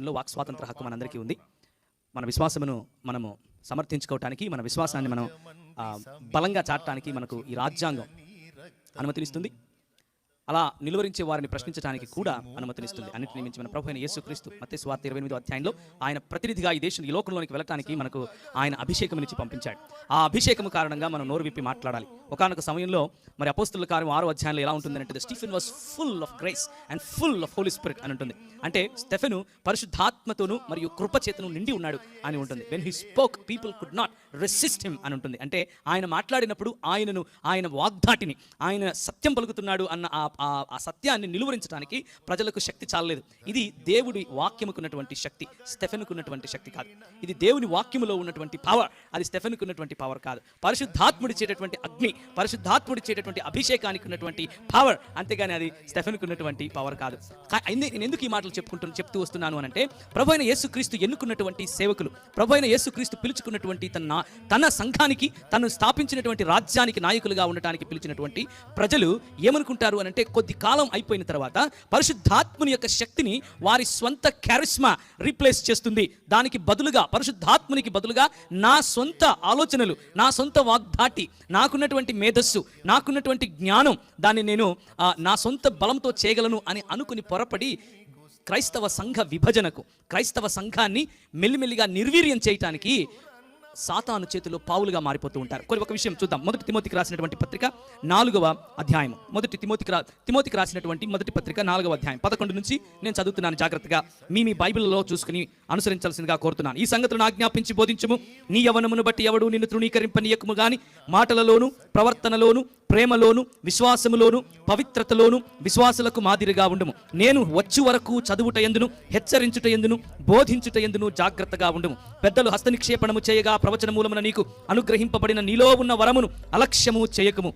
రాష్ట్రంలో వాక్ స్వాతంత్ర హక్కు మనందరికీ ఉంది. మన విశ్వాసమును మనము సమర్థించుకోవటానికి, మన విశ్వాసాన్ని మనం బలంగా చాటడానికి మనకు ఈ రాజ్యాంగం అనుమతినిస్తుంది. అలా నిలువరించే వారిని ప్రశ్నించడానికి కూడా అనుమతినిస్తుంది. అన్నింటినీ మించి మన ప్రభు అయిన యేసుక్రీస్తు మత్తయి సువార్త 28వ అధ్యాయంలో ఆయన ప్రతినిధిగా ఈ లోకంలోనికి వెళ్ళటానికి మనకు ఆయన అభిషేకం ఇచ్చి పంపించాడు. ఆ అభిషేకం కారణంగా మనం నోరు విప్పి మాట్లాడాలి. ఒకానొక సమయంలో మరి అపోస్తలుల కార్యం 6వ అధ్యాయంలో ఎలా ఉంటుందంటే, Stephen was full of grace and full of Holy Spirit అని ఉంటుంది. అంటే స్టెఫెను పరిశుద్ధాత్మతోను మరియు కృపచేతను నిండి ఉన్నాడు అని ఉంటుంది. When he spoke people could not resist him అని ఉంటుంది. అంటే ఆయన మాట్లాడినప్పుడు ఆయన వాగ్దాటిని, ఆయన సత్యం పలుకుతున్నాడు అన్న ఆ సత్యాన్ని నిలువరించడానికి ప్రజలకు శక్తి చాలలేదు. ఇది దేవుడి వాక్యముకున్నటువంటి శక్తి, స్టెఫెన్కు ఉన్నటువంటి శక్తి కాదు. ఇది దేవుని వాక్యములో ఉన్నటువంటి పవర్, అది స్టెఫెన్కు ఉన్నటువంటి పవర్ కాదు. పరిశుద్ధాత్ముడిచ్చేటటువంటి అగ్ని, పరిశుద్ధాత్ముడిచ్చేటటువంటి అభిషేకానికి ఉన్నటువంటి పవర్, అంతేగాని అది స్టెఫెన్కు ఉన్నటువంటి పవర్ కాదు. నేను ఎందుకు ఈ మాటలు చెప్తూ వస్తున్నాను అనంటే, ప్రభు అయిన యేసుక్రీస్తు ఎన్నుకున్నటువంటి సేవకులు, ప్రభు అయిన యేసుక్రీస్తు పిలుచుకున్నటువంటి తన సంఘానికి, తను స్థాపించినటువంటి రాజ్యానికి నాయకులుగా ఉండటానికి పిలిచినటువంటి ప్రజలు ఏమనుకుంటారు అనంటే, కొద్ది కాలం అయిపోయిన తర్వాత పరిశుద్ధాత్ముని యొక్క శక్తిని వారి స్వంత క్యారిస్మా రీప్లేస్ చేస్తుంది. దానికి బదులుగా, పరిశుద్ధాత్మునికి బదులుగా నా సొంత ఆలోచనలు, నా సొంత వాగ్దాటి, నాకున్నటువంటి మేధస్సు, నాకున్నటువంటి జ్ఞానం, దాన్ని నేను నా సొంత బలంతో చేయగలను అని అనుకుని పొరపడి క్రైస్తవ సంఘ విభజనకు, క్రైస్తవ సంఘాన్ని మెల్లిమెల్లిగా నిర్వీర్యం చేయటానికి సాతాను చేతిలో పావులుగా మారిపోతూ ఉంటారు. ఒక విషయం చూద్దాం. మొదటి తిమోతికి రాసినటువంటి పత్రిక 4వ అధ్యాయం, తిమోతికి రాసినటువంటి మొదటి పత్రిక 4వ అధ్యాయం 11 నుంచి నేను చదువుతున్నాను. జాగ్రత్తగా మీ బైబిల్లో చూసుకుని అనుసరించాల్సిందిగా కోరుతున్నాను. ఈ సంగతులను ఆజ్ఞాపించి బోధించము. నీ యవ్వనమును బట్టి ఎవడు నిన్ను తృణీకరింపనీయకుము గాని, మాటలలోను, ప్రవర్తనలోను, ప్రేమలోను, విశ్వాసములోను, పవిత్రతలోను విశ్వాసులకు మాదిరిగా ఉండుము. నేను వచ్చు వరకు చదువుట ఎందును, హెచ్చరించుట ఎందును, బోధించుట ఎందును జాగ్రత్తగా ఉండుము. పెద్దలు హస్తనిక్షేపణము చేయగా ప్రవచన మూలమున నీకు అనుగ్రహింపబడిన నీలో ఉన్న వరమును అలక్ష్యము చేయకము.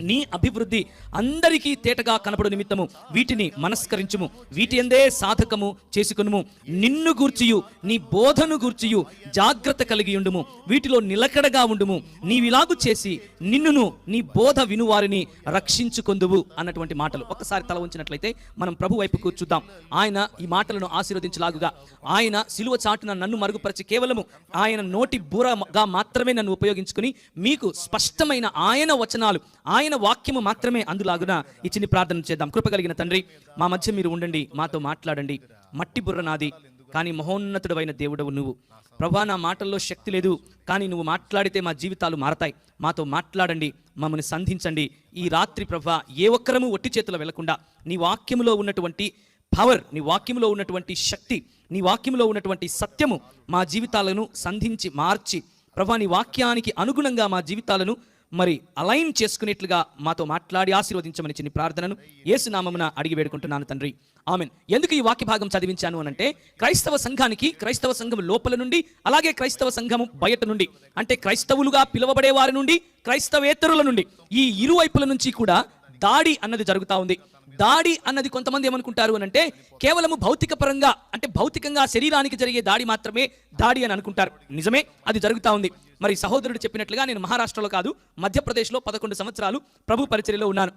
నీ అభివృద్ధి అందరికీ తేటగా కనపడు నిమిత్తము వీటిని మనస్కరించుము. వీటి ఎందే సాధకము చేసుకునుము. నిన్ను గూర్చియు నీ బోధను గూర్చియు జాగ్రత్త కలిగి ఉండుము. వీటిలో నిలకడగా ఉండుము. నీవిలాగు చేసి నిన్నును నీ బోధ వినువారిని రక్షించుకొందువు అన్నటువంటి మాటలు. ఒక్కసారి తల ఉంచినట్లయితే మనం ప్రభు వైపుకు చూద్దాం. ఆయన ఈ మాటలను ఆశీర్వదించలాగుగా, ఆయన సిలువ చాటున నన్ను మరుగుపరిచి కేవలము ఆయన నోటి బూరగా మాత్రమే నన్ను ఉపయోగించుకుని మీకు స్పష్టమైన ఆయన వచనాలు, ఆయన వాక్యము మాత్రమే అందులాగున ఈ చిన్ని ప్రార్థన చేద్దాం. కృపగలిగిన తండ్రి, మా మధ్య మీరు ఉండండి, మాతో మాట్లాడండి. మట్టి బుర్ర నాది, కానీ మహోన్నతుడైన దేవుడవు నువ్వు. ప్రభా, నా మాటల్లో శక్తి లేదు, కానీ నువ్వు మాట్లాడితే మా జీవితాలు మారతాయి. మాతో మాట్లాడండి, మమ్మల్ని సంధించండి. ఈ రాత్రి ప్రభా, ఏ ఒక్కరము ఒట్టి చేతులు వెళ్లకుండా నీ వాక్యములో ఉన్నటువంటి పవర్, నీ వాక్యములో ఉన్నటువంటి శక్తి, నీ వాక్యములో ఉన్నటువంటి సత్యము మా జీవితాలను సంధించి మార్చి ప్రభా, నీ వాక్యానికి అనుగుణంగా మా జీవితాలను మరి అలైన్ చేసుకునేట్లుగా మాతో మాట్లాడి ఆశీర్వదించమని చిన్ని ప్రార్థనను యేసు నామమున అడిగి వేడుకుంటున్నాను తండ్రి, ఆమెన్. ఎందుకు ఈ వాక్య భాగం చదివించాను అనంటే, క్రైస్తవ సంఘానికి, క్రైస్తవ సంఘం లోపల నుండి, అలాగే క్రైస్తవ సంఘము బయట నుండి, అంటే క్రైస్తవులుగా పిలువబడే వారి నుండి, క్రైస్తవేతరుల నుండి, ఈ ఇరువైపుల నుంచి కూడా దాడి అన్నది జరుగుతూ ఉంది. దాడి అన్నది కొంతమంది ఏమనుకుంటారు అనంటే, కేవలము భౌతిక పరంగా, అంటే భౌతికంగా శరీరానికి జరిగే దాడి మాత్రమే దాడి అని అనుకుంటారు. నిజమే, అది జరుగుతూ ఉంది. మరి సహోదరుడు చెప్పినట్లుగా నేను మహారాష్ట్రలో కాదు, మధ్యప్రదేశ్లో 11 సంవత్సరాలు ప్రభు పరిచర్యలో ఉన్నాను.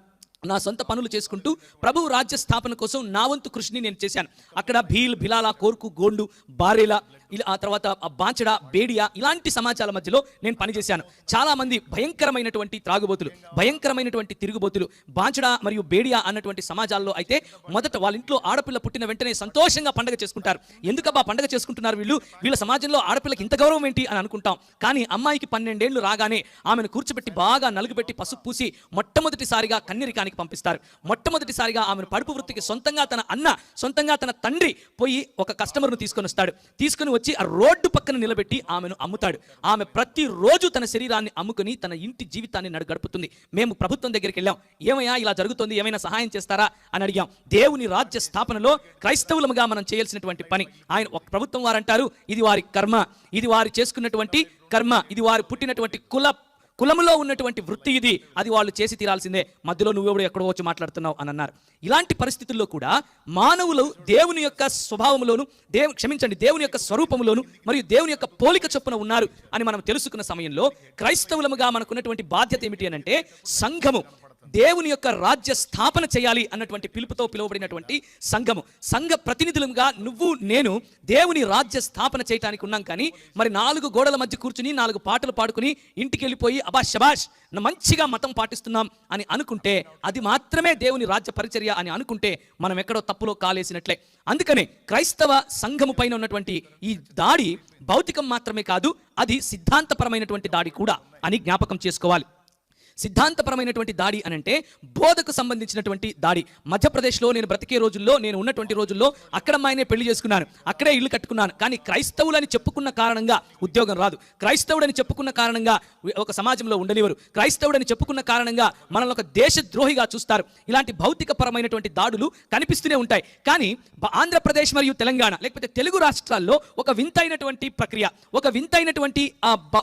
నా సొంత పనులు చేసుకుంటూ ప్రభు రాజ్య స్థాపన కోసం నా వంతు కృషిని నేను చేశాను. అక్కడ భీల్, భిలాల, కోర్కు, గోండు, బారేలా, ఆ తర్వాత బాంచడా, బేడియా, ఇలాంటి సమాజాల మధ్యలో నేను పనిచేశాను. చాలా మంది భయంకరమైనటువంటి త్రాగుబోతులు, భయంకరమైనటువంటి తిరుగుబోతులు బాంచడా మరియు బేడియా అన్నటువంటి సమాజాల్లో అయితే మొదట వాళ్ళ ఇంట్లో ఆడపిల్ల పుట్టిన వెంటనే సంతోషంగా పండగ చేసుకుంటారు. ఎందుకబ్బా పండగ చేసుకుంటున్నారు వీళ్ళ సమాజంలో ఆడపిల్లకి ఇంత గౌరవం ఏంటి అని అనుకుంటాం. కానీ అమ్మాయికి 12 ఏళ్లు రాగానే ఆమెను కూర్చోబెట్టి బాగా నలుగుపెట్టి పసుపు పూసి మొట్టమొదటిసారిగా కన్యరికానికి పంపిస్తారు. మొట్టమొదటిసారిగా ఆమెను పడుపు వృత్తికి సొంతంగా తన అన్న, సొంతంగా తన తండ్రి పోయి ఒక కస్టమర్ను తీసుకొని వస్తాడు. తీసుకుని వచ్చి ఆ రోడ్డు పక్కన నిలబెట్టి ఆమెను అమ్ముతాడు. ఆమె ప్రతిరోజు తన శరీరాన్ని అమ్ముకుని తన ఇంటి జీవితాన్ని గడుపుతుంది. మేము ప్రభుత్వం దగ్గరికి వెళ్ళాం, ఏమయ్యా ఇలా జరుగుతుంది, ఏమైనా సహాయం చేస్తారా అని అడిగాం. దేవుని రాజ్య స్థాపనలో క్రైస్తవులముగా మనం చేయాల్సినటువంటి పని. ఆయన ఒక ప్రభుత్వం వారు అంటారు, ఇది వారి కర్మ, ఇది వారు చేసుకున్నటువంటి కర్మ, ఇది వారు పుట్టినటువంటి కులములో ఉన్నటువంటి వృత్తి ఇది, అది వాళ్ళు చేసి తీరాల్సిందే, మధ్యలో నువ్వెవడు ఎక్కడో వచ్చి మాట్లాడుతున్నావు అని అన్నారు. ఇలాంటి పరిస్థితుల్లో కూడా మానవులు దేవుని యొక్క స్వభావంలోను, దేవుని యొక్క స్వరూపంలోను మరియు దేవుని యొక్క పోలిక చొప్పున ఉన్నారు అని మనం తెలుసుకున్న సమయంలో క్రైస్తవులముగా మనకున్నటువంటి బాధ్యత ఏమిటి అని అంటే, సంఘము దేవుని యొక్క రాజ్య స్థాపన చేయాలి అన్నటువంటి పిలుపుతో పిలువబడినటువంటి సంఘము. సంఘ ప్రతినిధులుగా నువ్వు నేను దేవుని రాజ్య స్థాపన చేయడానికి ఉన్నాం. కానీ మరి 4 గోడల మధ్య కూర్చుని 4 పాటలు పాడుకుని ఇంటికి వెళ్ళిపోయి శబాష్ మంచిగా మతం పాటిస్తున్నాం అని అనుకుంటే, అది మాత్రమే దేవుని రాజ్య పరిచర్య అని అనుకుంటే మనం ఎక్కడో తప్పులో కాలేసినట్లే. అందుకనే క్రైస్తవ సంఘము పైన ఉన్నటువంటి ఈ దాడి భౌతికం మాత్రమే కాదు, అది సిద్ధాంతపరమైనటువంటి దాడి కూడా అని జ్ఞాపకం చేసుకోవాలి. సిద్ధాంతపరమైనటువంటి దాడి అనంటే బోధకు సంబంధించినటువంటి దాడి. మధ్యప్రదేశ్లో నేను బ్రతికే రోజుల్లో, నేను ఉన్నటువంటి రోజుల్లో అక్కడ అమ్మాయినే పెళ్లి చేసుకున్నాను, అక్కడే ఇల్లు కట్టుకున్నాను. కానీ క్రైస్తవులని చెప్పుకున్న కారణంగా ఉద్యోగం రాదు, క్రైస్తవుడని చెప్పుకున్న కారణంగా ఒక సమాజంలో ఉండనివ్వరు, క్రైస్తవుడని చెప్పుకున్న కారణంగా మనల్ని ఒక దేశద్రోహిగా చూస్తారు. ఇలాంటి భౌతికపరమైనటువంటి దాడులు కనిపిస్తూనే ఉంటాయి. కానీ ఆంధ్రప్రదేశ్ మరియు తెలంగాణ లేకపోతే తెలుగు రాష్ట్రాల్లో ఒక వింతైనటువంటి ప్రక్రియ, ఒక వింతైనటువంటి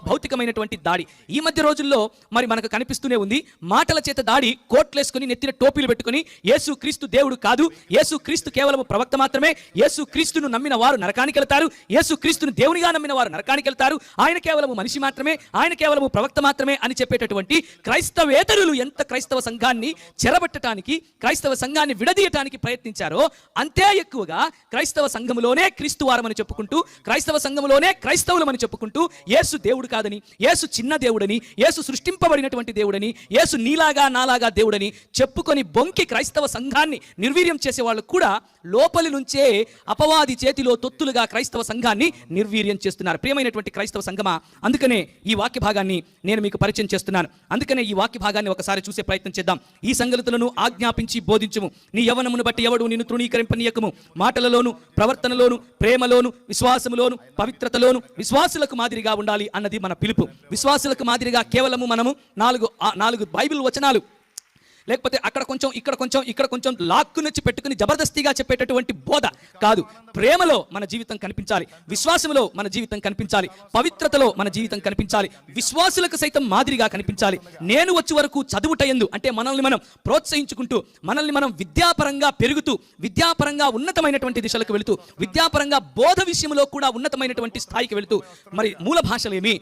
భౌతికమైనటువంటి దాడి ఈ మధ్య రోజుల్లో మరి మనకు కనిపిస్తుంది ఉంది. మాటల చేత దాడి, కోట్లేసుకుని నెత్తిన టోపీలు పెట్టుకుని యేసు క్రీస్తు దేవుడు కాదు, యేసు క్రీస్తు కేవలం ప్రవక్త మాత్రమే, యేసు క్రీస్తును నమ్మిన వారు నరకానికి వెళ్తారు, యేసు క్రీస్తును దేవునిగా నమ్మిన వారు నరకానికి వెళ్తారు, ఆయన కేవలం మనిషి మాత్రమే, ఆయన కేవలం ప్రవక్త మాత్రమే అని చెప్పేటటువంటి క్రైస్తవేతరులు ఎంత క్రైస్తవ సంఘాన్ని చెరబట్టడానికి, క్రైస్తవ సంఘాన్ని విడదీయటానికి ప్రయత్నించారో అంతే ఎక్కువగా క్రైస్తవ సంఘములోనే క్రీస్తు వారమని చెప్పుకుంటూ, క్రైస్తవ సంఘములోనే క్రైస్తవులమని చెప్పుకుంటూ యేసు దేవుడు కాదని, యేసు చిన్న దేవుడని, యేసు సృష్టింపబడినటువంటి దేవుడని, యేసు నీలాగా నాలాగా దేవుడని చెప్పుకొని బొంకి క్రైస్తవ సంఘాన్ని నిర్వీర్యం చేసే వాళ్ళు కూడా లోపలి నుంచే అపవాది చేతిలో తొత్తులుగా క్రైస్తవ సంఘాన్ని నిర్వీర్యం చేస్తున్నారు. ప్రియమైనటువంటి క్రైస్తవ సంఘమా, అందుకనే ఈ వాక్య భాగాన్ని నేను మీకు పరిచయం చేస్తున్నాను. అందుకనే ఈ వాక్య భాగాన్ని ఒకసారి చూసే ప్రయత్నం చేద్దాం. ఈ సంగతులను ఆజ్ఞాపించి బోధించుము, నీ యవ్వనమును బట్టి ఎవడు నిన్ను తృణీకరింపనీయకుము, మాటలలోను ప్రవర్తనలోను ప్రేమలోను విశ్వాసములోను పవిత్రతలోను విశ్వాసులకు మాదిరిగా ఉండాలి అన్నది మన పిలుపు. విశ్వాసులకు మాదిరిగా కేవలము మనము 4 బైబిల్ వచనాలు లేకపోతే అక్కడ కొంచెం ఇక్కడ కొంచెం లాక్కునొచ్చి పెట్టుకుని జబర్దస్తిగా చెప్పేటటువంటి బోధ కాదు. ప్రేమలో మన జీవితం కనిపించాలి, విశ్వాసంలో మన జీవితం కనిపించాలి, పవిత్రతలో మన జీవితం కనిపించాలి, విశ్వాసులకు సైతం మాదిరిగా కనిపించాలి. నేను వచ్చే వరకు చదువుటయందు అంటే మనల్ని మనం ప్రోత్సహించుకుంటూ, మనల్ని మనం విద్యాపరంగా పెరుగుతూ, విద్యాపరంగా ఉన్నతమైనటువంటి దిశలకు వెళుతూ, విద్యాపరంగా బోధ విషయంలో కూడా ఉన్నతమైనటువంటి స్థాయికి వెళుతూ, మరి మూల భాషలేమి,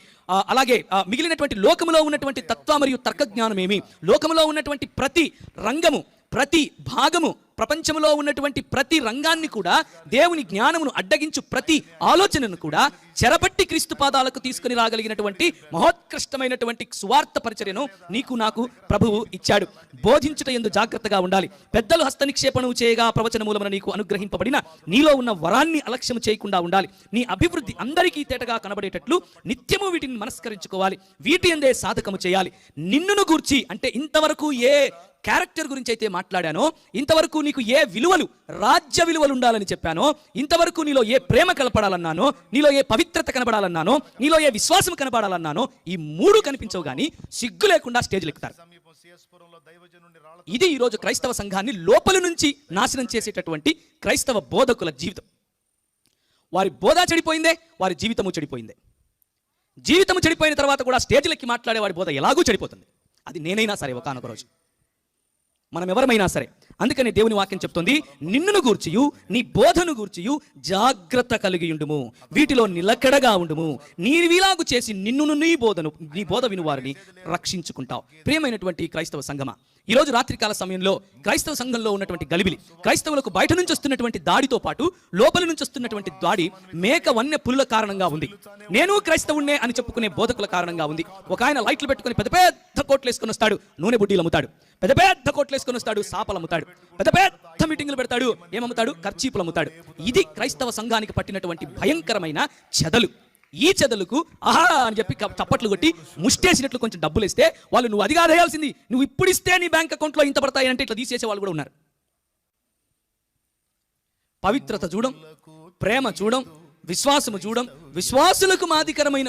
అలాగే మిగిలినటువంటి లోకములో ఉన్నటువంటి తత్వ మరియు తర్కజ్ఞానమేమి, లోకములో ఉన్నటువంటి ప్రతి రంగము, ప్రతి భాగము, ప్రపంచంలో ఉన్నటువంటి ప్రతి రంగాన్ని కూడా, దేవుని జ్ఞానమును అడ్డగించు ప్రతి ఆలోచనను కూడా చెరపట్టి క్రీస్తు పాదాలకు తీసుకుని రాగలిగినటువంటి మహోత్కృష్టమైనటువంటి సువార్త పరిచర్యను నీకు నాకు ప్రభువు ఇచ్చాడు. బోధించుట యందు జాగ్రత్తగా ఉండాలి. పెద్దలు హస్త నిక్షేపణము చేయగా ప్రవచన మూలమున నీకు అనుగ్రహింపబడిన నీలో ఉన్న వరాన్ని అలక్ష్యం చేయకుండా ఉండాలి. నీ అభివృద్ధి అందరికీ తేటగా కనబడేటట్లు నిత్యము వీటిని మనస్కరించుకోవాలి, వీటి యందే సాధకము చేయాలి. నిన్నును గూర్చి అంటే ఇంతవరకు ఏ క్యారెక్టర్ గురించి అయితే మాట్లాడానో, ఇంతవరకు నీకు ఏ విలువలు, రాజ్య విలువలు ఉండాలని చెప్పానో, ఇంతవరకు నీలో ఏ ప్రేమ కనపడాలన్నానో, నీలో ఏ పవిత్రత కనబడాలన్నానో, నీలో ఏ విశ్వాసం కనబడాలన్నానో, ఈ 3 కనిపించవు కానీ సిగ్గు లేకుండా స్టేజ్లు ఎక్కుతారు. ఇది ఈరోజు క్రైస్తవ సంఘాన్ని లోపలి నుంచి నాశనం చేసేటటువంటి క్రైస్తవ బోధకుల జీవితం. వారి బోధ చెడిపోయిందే, వారి జీవితము చెడిపోయిందే. జీవితము చెడిపోయిన తర్వాత కూడా స్టేజ్లకి మాట్లాడే వాడి బోధ ఎలాగూ చెడిపోతుంది. అది నేనైనా సరే, ఒకానొక రోజు మనం ఎవరమైనా సరే. అందుకని దేవుని వాక్యం చెప్తుంది, నిన్నును గూర్చియు నీ బోధను గూర్చియు జాగ్రత్త కలిగి ఉండుము, వీటిలో నిలకడగా ఉండుము, నీవిలాగు చేసి నిన్నును నీ బోధ విను వారిని రక్షించుకుంటావు. ప్రియమైనటువంటి క్రైస్తవ సంఘమా, ఈరోజు రాత్రికాల సమయంలో క్రైస్తవ సంఘంలో ఉన్నటువంటి గలిబిలి, క్రైస్తవులకు బయట నుంచి వస్తున్నటువంటి దాడితో పాటు లోపలి నుంచి వస్తున్నటువంటి దాడి మేక వన్య పులుల కారణంగా ఉంది. నేను క్రైస్తవుణ్ణే అని చెప్పుకునే బోధకుల కారణంగా ఉంది. ఒక ఆయన లైట్లు పెట్టుకుని పెద్ద పెద్ద కోట్లు వేసుకొని వస్తాడు, నూనె బుడ్డీలు అమ్ముతాడు, పెద్ద పెద్ద కోట్లు వేసుకొని వస్తాడు, సాపలు అమ్ముతాడు, పెద్ద పెద్ద మీటింగులు పెడతాడు, ఏమమ్ముతాడు, కర్చీపులు అమ్ముతాడు. ఇది క్రైస్తవ సంఘానికి పట్టినటువంటి భయంకరమైన చెదలు. ఈ చెదలకు ఆహా అని చెప్పి చప్పట్లు కొట్టి ముష్టేసినట్లు కొంచెం డబ్బులు ఇస్తే వాళ్ళు, నువ్వు అదిగా వేయాల్సింది, నువ్వు ఇప్పుడు ఇస్తే నీ బ్యాంక్ అకౌంట్లో ఇంత పడతాయి అంటే ఇట్లా తీసేసే వాళ్ళు కూడా ఉన్నారు. పవిత్రత చూడం, ప్రేమ చూడం, విశ్వాసము చూడం, విశ్వాసులకు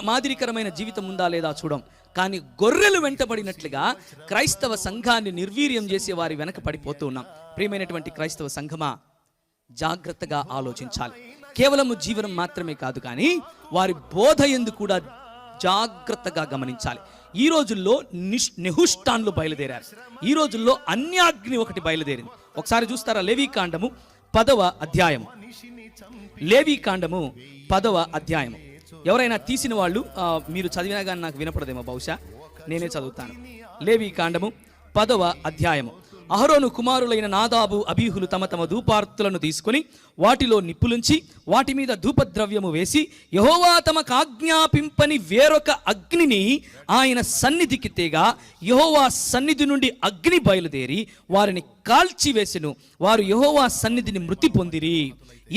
మాదిరికరమైన జీవితం ఉందా లేదా చూడం. కానీ గొర్రెలు వెంటబడినట్లుగా క్రైస్తవ సంఘాన్ని నిర్వీర్యం చేసే వారి వెనక పడిపోతూ ఉన్నాం. ప్రియమైనటువంటి క్రైస్తవ సంఘమా, జాగ్రత్తగా ఆలోచించాలి. కేవలము జీవనం మాత్రమే కాదు కానీ వారి బోధ యందు కూడా జాగ్రత్తగా గమనించాలి. ఈ రోజుల్లో నెహుష్టాన్లు బయలుదేరారు. ఈ రోజుల్లో అన్యాగ్ని ఒకటి బయలుదేరింది. ఒకసారి చూస్తారా, లేవీకాండము 10వ అధ్యాయము, లేవీకాండము 10వ అధ్యాయము. ఎవరైనా తీసిన వాళ్ళు మీరు చదివినా కానీ నాకు వినపడదేమో, బహుశా నేనే చదువుతాను. లేవీకాండము 10వ అధ్యాయము. అహరోను కుమారులైన నాదాబు అబీహులు తమ తమ ధూపార్తులను తీసుకొని వాటిలో నిప్పులుంచి వాటి మీద ధూపద్రవ్యము వేసి యెహోవా తమకు ఆజ్ఞాపింపని వేరొక అగ్నిని ఆయన సన్నిధికి తేగా యెహోవా సన్నిధి నుండి అగ్ని బయలుదేరి వారిని కాల్చివేసెను. వారు యెహోవా సన్నిధిని మృతి పొందిరి.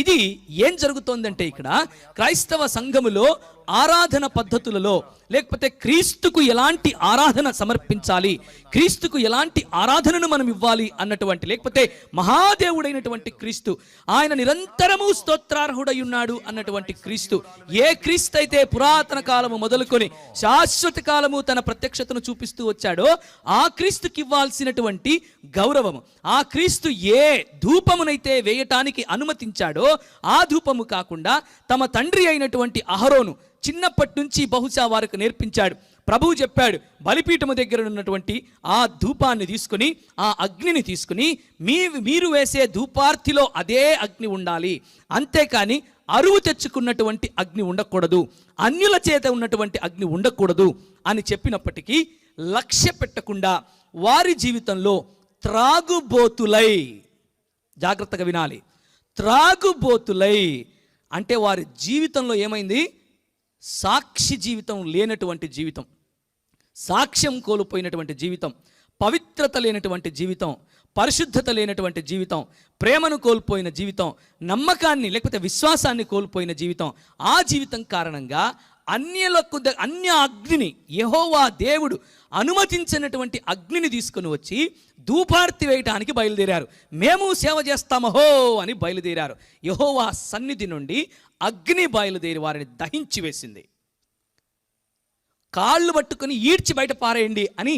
ఇది ఏం జరుగుతోందంటే ఇక్కడ క్రైస్తవ సంఘములో ఆరాధన పద్ధతులలో, లేకపోతే క్రీస్తుకు ఎలాంటి ఆరాధన సమర్పించాలి, క్రీస్తుకు ఎలాంటి ఆరాధనను మనం ఇవ్వాలి అన్నటువంటి, లేకపోతే మహాదేవుడైనటువంటి క్రీస్తు, ఆయన నిరంతరము స్తోత్రార్హుడై ఉన్నాడు అన్నటువంటి క్రీస్తు, ఏ క్రీస్తు అయితే పురాతన కాలము మొదలుకొని శాశ్వత కాలము తన ప్రత్యక్షతను చూపిస్తూ వచ్చాడో ఆ క్రీస్తుకి ఇవ్వాల్సినటువంటి గౌరవము, ఆ క్రీస్తు ఏ ధూపమునైతే వేయటానికి అనుమతించాడో ఆ ధూపము కాకుండా తమ తండ్రి అయినటువంటి అహరోను చిన్నప్పటి నుంచి బహుశా వారికి నేర్పించాడు. ప్రభువు చెప్పాడు, బలిపీఠము దగ్గర ఉన్నటువంటి ఆ ధూపాన్ని తీసుకుని, ఆ అగ్నిని తీసుకుని మీరు వేసే ధూపార్తిలో అదే అగ్ని ఉండాలి, అంతేకాని అరువు తెచ్చుకున్నటువంటి అగ్ని ఉండకూడదు, అన్యుల చేత ఉన్నటువంటి అగ్ని ఉండకూడదు అని చెప్పినప్పటికీ లక్ష్య పెట్టకుండా వారి జీవితంలో త్రాగుబోతులై, జాగ్రత్తగా వినాలి, త్రాగుబోతులై అంటే వారి జీవితంలో ఏమైంది? సాక్షి జీవితం లేనటువంటి జీవితం, సాక్ష్యం కోల్పోయినటువంటి జీవితం, పవిత్రత లేనటువంటి జీవితం, పరిశుద్ధత లేనటువంటి జీవితం, ప్రేమను కోల్పోయిన జీవితం, నమ్మకాన్ని లేకపోతే విశ్వాసాన్ని కోల్పోయిన జీవితం. ఆ జీవితం కారణంగా అన్య అగ్నిని, యెహోవా దేవుడు అనుమతించినటువంటి అగ్నిని తీసుకుని వచ్చి ధూపార్తి వేయటానికి బయలుదేరారు. మేము సేవ చేస్తామహో అని బయలుదేరారు. యెహోవా సన్నిధి నుండి అగ్ని బయలుదేరి వారిని దహించి వేసింది. కాళ్ళు పట్టుకొని ఈడ్చి బయట పారేయండి అని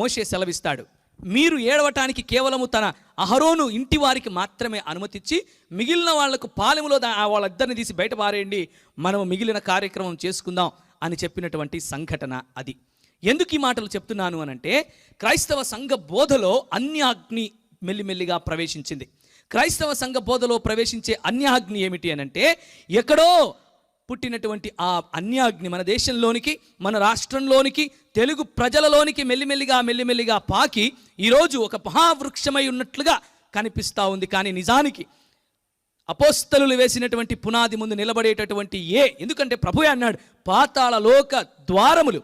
మోషే సెలవిస్తాడు. మీరు ఏడవటానికి కేవలము తన అహరోను ఇంటి వారికి మాత్రమే అనుమతించి మిగిలిన వాళ్లకు పాలెములో వాళ్ళిద్దరిని తీసి బయట పారేయండి, మనము మిగిలిన కార్యక్రమం చేసుకుందాం అని చెప్పినటువంటి సంఘటన అది. ఎందుకు ఈ మాటలు చెప్తున్నాను అనంటే, క్రైస్తవ సంఘ బోధలో అన్యాగ్ని మెల్లిమెల్లిగా ప్రవేశించింది. క్రైస్తవ సంఘ బోధలో ప్రవేశించే అన్యాగ్ని ఏమిటి అనంటే, ఎక్కడో పుట్టినటువంటి ఆ అన్యాగ్ని మన దేశంలోనికి, మన రాష్ట్రంలోనికి, తెలుగు ప్రజలలోనికి మెల్లిమెల్లిగా పాకి ఈరోజు ఒక మహావృక్షమై ఉన్నట్లుగా కనిపిస్తూ ఉంది. కానీ నిజానికి అపోస్తలులు వేసినటువంటి పునాది ముందు నిలబడేటటువంటి ఎందుకంటే ప్రభువే అన్నాడు, పాతాళ లోక ద్వారములు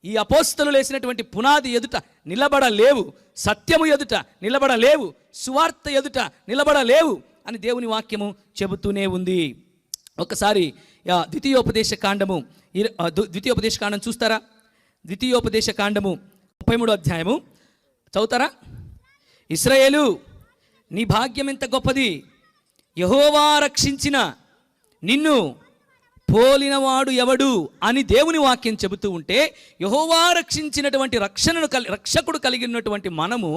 ఈ అపోస్తలులు వేసినటువంటి పునాది ఎదుట నిలబడలేవు, సత్యము ఎదుట నిలబడలేవు, సువార్త ఎదుట నిలబడలేవు అని దేవుని వాక్యము చెబుతూనే ఉంది. ఒకసారి ద్వితీయోపదేశ కాండం చూస్తారా? ద్వితీయోపదేశ కాండము 33వ అధ్యాయము చదువుతారా? ఇశ్రాయేలు, నీ భాగ్యం ఎంత గొప్పది, యెహోవా రక్షించిన నిన్ను పోలినవాడు ఎవడు అని దేవుని వాక్యం చెబుతూ ఉంటే, యెహోవా రక్షించినటువంటి రక్షకుడు కలిగి ఉన్నటువంటి మనము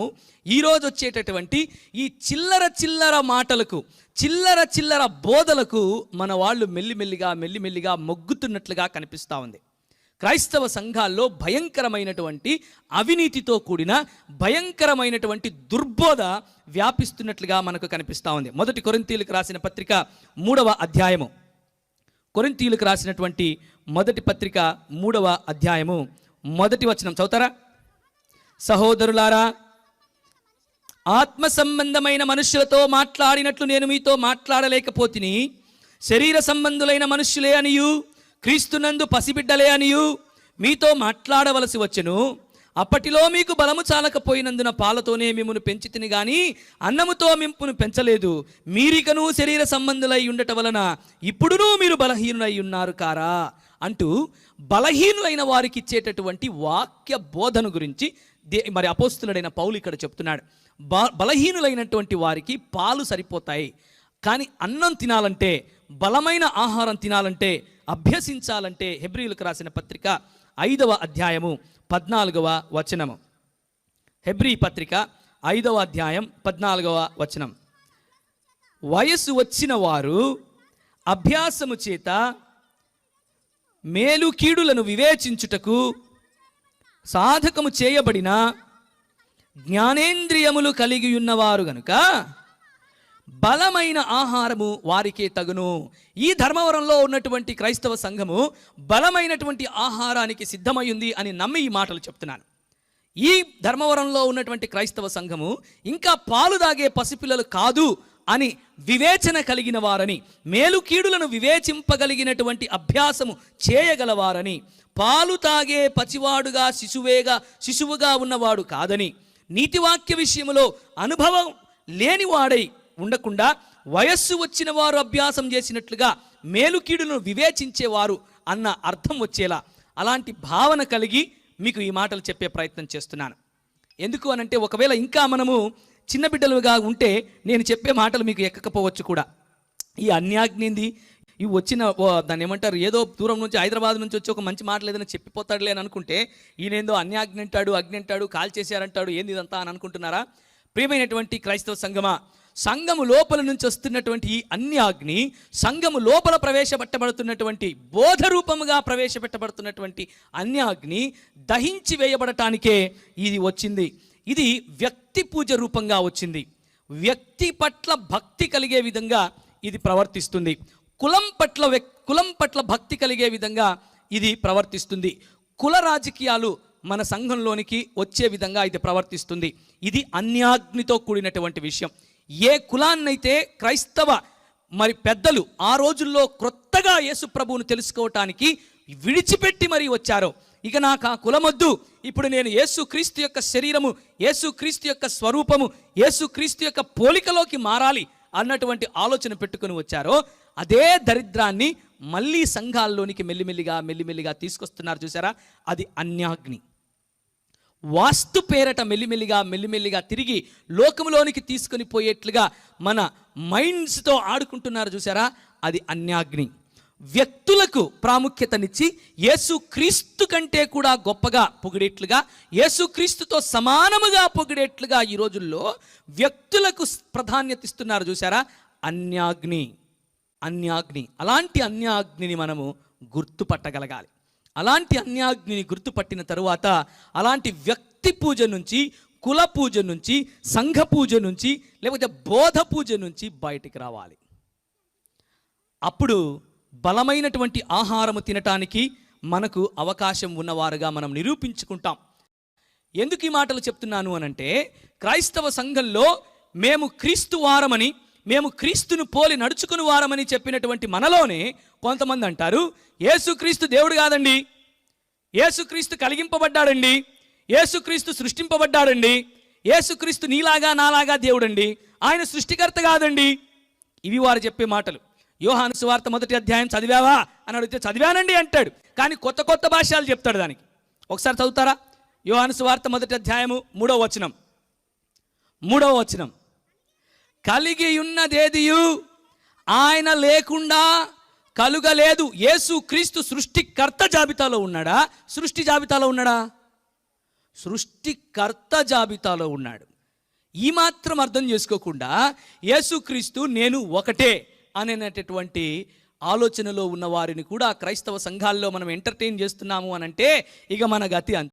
ఈరోజు వచ్చేటటువంటి ఈ చిల్లర మాటలకు, చిల్లర బోధలకు మన వాళ్ళు మెల్లిమెల్లిగా మొగ్గుతున్నట్లుగా కనిపిస్తూ ఉంది. క్రైస్తవ సంఘాల్లో భయంకరమైనటువంటి అవినీతితో కూడిన భయంకరమైనటువంటి దుర్బోధ వ్యాపిస్తున్నట్లుగా మనకు కనిపిస్తూ ఉంది. మొదటి కొరింథీయులకు రాసిన పత్రిక 3వ అధ్యాయము, కొరింథీయులకు రాసినటువంటి మొదటి పత్రిక 3వ అధ్యాయము 1వ వచనం చదువుతారా? సహోదరులారా, ఆత్మ సంబంధమైన మనుష్యులతో మాట్లాడినట్లు నేను మీతో మాట్లాడలేకపోతిని, శరీర సంబంధులైన మనుష్యులే అనియు క్రీస్తునందు పసిబిడ్డలే అనియు మీతో మాట్లాడవలసి వచ్చెను. అప్పటిలో మీకు బలము చాలకపోయినందున పాలతోనే మిమ్మును పెంచితిని గాని అన్నముతో మింపును పెంచలేదు. మీరికను శరీర సంబంధులై ఉండటం వలన ఇప్పుడునూ మీరు బలహీనులై ఉన్నారు కారా అంటూ బలహీనులైన వారికి ఇచ్చేటటువంటి వాక్య బోధన గురించి మరి అపోస్తులుడైన పౌలు ఇక్కడ చెప్తున్నాడు. బలహీనులైనటువంటి వారికి పాలు సరిపోతాయి, కానీ అన్నం తినాలంటే, బలమైన ఆహారం తినాలంటే, అభ్యసించాలంటే హెబ్రీయులకు రాసిన పత్రిక 5వ అధ్యాయము 14వ వచనము. హెబ్రీ పత్రిక 5వ అధ్యాయం 14వ వచనం. వయస్సు వచ్చిన వారు అభ్యాసము చేత మేలు కీడులను వివేచించుటకు సాధకము చేయబడిన జ్ఞానేంద్రియములు కలిగి ఉన్నవారు గనుక బలమైన ఆహారము వారికే తగును. ఈ ధర్మవరంలో ఉన్నటువంటి క్రైస్తవ సంఘము బలమైనటువంటి ఆహారానికి సిద్ధమైంది అని నమ్మి ఈ మాటలు చెప్తున్నాను. ఈ ధర్మవరంలో ఉన్నటువంటి క్రైస్తవ సంఘము ఇంకా పాలు తాగే పసిపిల్లలు కాదు అని వివేచన కలిగిన వారని, మేలు కీడులను వివేచింపగలిగినటువంటి అభ్యాసము చేయగలవారని, పాలు తాగే పసివాడుగా శిశువుగా ఉన్నవాడు కాదని, నీతివాక్య విషయములో అనుభవం లేనివాడై ఉండకుండా వయస్సు వచ్చిన వారు అభ్యాసం చేసినట్లుగా మేలు కీడులను వివేచించేవారు అన్న అర్థం వచ్చేలా అలాంటి భావన కలిగి మీకు ఈ మాటలు చెప్పే ప్రయత్నం చేస్తున్నాను. ఎందుకు అనంటే, ఒకవేళ ఇంకా మనము చిన్న బిడ్డలుగా ఉంటే నేను చెప్పే మాటలు మీకు ఎక్కకపోవచ్చు కూడా. ఈ అన్యాజ్ఞింది, ఇవి వచ్చిన దాన్ని ఏమంటారు, ఏదో దూరం నుంచి హైదరాబాద్ నుంచి వచ్చి ఒక మంచి మాటలు ఏదైనా చెప్పిపోతాడులే అని అనుకుంటే ఈయనేందో అన్యాజ్ఞ అంటాడు, అగ్ని అంటాడు, కాల్ చేశారంటాడు, ఏంది ఇదంతా అని అనుకుంటున్నారా? ప్రియమైనటువంటి క్రైస్తవ సంఘమా, సంఘము లోపల నుంచి వస్తున్నటువంటి ఈ అన్యాగ్ని, సంఘము లోపల ప్రవేశపెట్టబడుతున్నటువంటి బోధ రూపముగా ప్రవేశపెట్టబడుతున్నటువంటి అన్యాగ్ని దహించి వేయబడటానికే ఇది వచ్చింది. ఇది వ్యక్తి పూజ రూపంగా వచ్చింది. వ్యక్తి పట్ల భక్తి కలిగే విధంగా ఇది ప్రవర్తిస్తుంది. కులం పట్ల భక్తి కలిగే విధంగా ఇది ప్రవర్తిస్తుంది. కుల రాజకీయాలు మన సంఘంలోనికి వచ్చే విధంగా ఇది ప్రవర్తిస్తుంది. ఇది అన్యాగ్నితో కూడినటువంటి విషయం. ఏ కులాన్నైతే క్రైస్తవ పెద్దలు ఆ రోజుల్లో క్రొత్తగా యేసు ప్రభువును తెలుసుకోవటానికి విడిచిపెట్టి మరీ వచ్చారో, ఇక నాకు ఆ కులమొద్దు, ఇప్పుడు నేను యేసుక్రీస్తు యొక్క శరీరము, యేసుక్రీస్తు యొక్క స్వరూపము, యేసుక్రీస్తు యొక్క పోలికలోకి మారాలి అన్నటువంటి ఆలోచన పెట్టుకుని వచ్చారో, అదే దరిద్రాన్ని మళ్ళీ సంఘాల్లోనికి మెల్లిమెల్లిగా తీసుకొస్తున్నారు. చూసారా? అది అన్యాగ్ని. వాస్తు పేరట మెల్లిమెల్లిగా తిరిగి లోకంలోనికి తీసుకొని పోయేట్లుగా మన మైండ్స్తో ఆడుకుంటున్నారు. చూసారా? అది అన్యాగ్ని. వ్యక్తులకు ప్రాముఖ్యతనిచ్చి యేసుక్రీస్తు కంటే కూడా గొప్పగా పొగిడేట్లుగా, యేసుక్రీస్తుతో సమానముగా పొగిడేట్లుగా ఈ రోజుల్లో వ్యక్తులకు ప్రాధాన్యత ఇస్తున్నారు. చూసారా? అన్యాగ్ని. అలాంటి అన్యాగ్నిని మనము గుర్తుపట్టగలగాలి. అలాంటి అన్యాగ్నిని గుర్తుపట్టిన తరువాత అలాంటి వ్యక్తి పూజ నుంచి, కుల పూజ నుంచి, సంఘ పూజ నుంచి, లేకపోతే బోధ పూజ నుంచి బయటికి రావాలి. అప్పుడు బలమైనటువంటి ఆహారము తినటానికి మనకు అవకాశం ఉన్నవారుగా మనం నిరూపించుకుంటాం. ఎందుకు ఈ మాటలు చెప్తున్నాను అనంటే, క్రైస్తవ సంఘంలో మేము క్రీస్తు వారమని, మేము క్రీస్తును పోలి నడుచుకుని వారమని చెప్పినటువంటి మనలోనే కొంతమంది అంటారు, యేసుక్రీస్తు దేవుడు కాదండి, యేసుక్రీస్తు కలిగింపబడ్డాడండి, యేసుక్రీస్తు సృష్టింపబడ్డాడండి, యేసుక్రీస్తు నీలాగా నాలాగా దేవుడండి, ఆయన సృష్టికర్త కాదండి. ఇవి వారు చెప్పే మాటలు. యోహాను సువార్త 1వ అధ్యాయం చదివావా అని అడిగితే చదివానండి అంటాడు, కానీ కొత్త భాషలు చెప్తాడు దానికి. ఒకసారి చదువుతారా? యోహాను సువార్త 1వ అధ్యాయము 3వ వచనం. కలిగి ఉన్నదేదియు ఆయన లేకుండా కలుగలేదు. యేసు క్రీస్తు సృష్టికర్త జాబితాలో ఉన్నాడా? సృష్టి జాబితాలో ఉన్నాడా? సృష్టికర్త జాబితాలో ఉన్నాడు. ఈ మాత్రం అర్థం చేసుకోకుండా యేసుక్రీస్తు నేను ఒకటే అనేటటువంటి ఆలోచనలో ఉన్న వారిని కూడా క్రైస్తవ సంఘాల్లో మనం ఎంటర్టైన్ చేస్తున్నాము అనంటే ఇక మన గతి అంతే.